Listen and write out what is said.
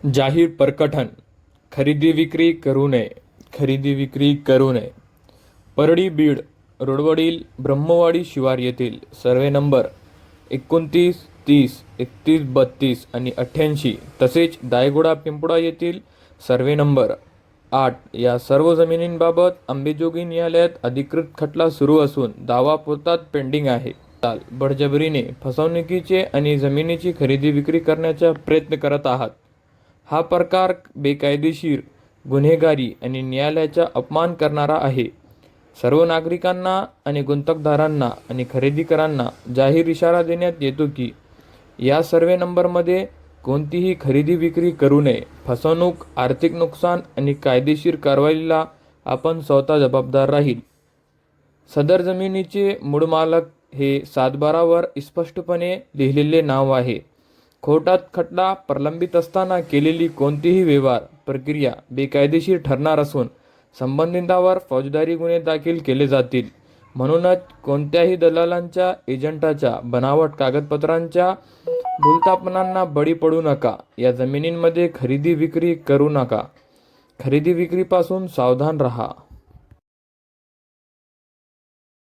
जाहीर प्रकटन खरेदी विक्री करू नये. खरेदी विक्री करू नये. परळी बीड रोडवरील ब्रह्मवाडी शिवार येथील सर्वे नंबर 29, 30, 31, 32 आणि 88 तसेच दायगुडा पिंपुडा येथील सर्वे नंबर 8 या सर्व जमिनींबाबत अंबेजोगाई न्यायालयात अधिकृत खटला सुरू असून दावा पोतात पेंडिंग आहे. बळजबरीने फसवणुकीचे आणि जमिनीची खरेदी विक्री करण्याचा प्रयत्न करत आहात. हा प्रकार बेकायदेशीर, गुन्हेगारी आणि न्यायालयाचा अपमान करणारा आहे. सर्व नागरिकांना आणि गुंतवणूकदारांना आणि खरेदीदारांना जाहीर इशारा देण्यात येतो की या सर्वे नंबरमध्ये कोणतीही खरेदी विक्री करू नये. फसवणूक, आर्थिक नुकसान आणि कायदेशीर कारवाईला आपण स्वतः जबाबदार राहील. सदर जमिनीचे मूळ मालक हे 7/12 वर स्पष्टपणे लिहिलेले नाव आहे. कोर्टात खटला प्रलंबित असताना केलेली कोणतीही व्यवहार प्रक्रिया बेकायदेशीर ठरणार असून संबंधितांवर फौजदारी गुन्हे दाखल केले जातील. म्हणूनच कोणत्याही दलालांच्या, एजंटाच्या, बनावट कागदपत्रांच्या भूलथापांना बळी पडू नका. या जमिनींमध्ये खरेदी विक्री करू नका. खरेदी विक्रीपासून सावधान राहा.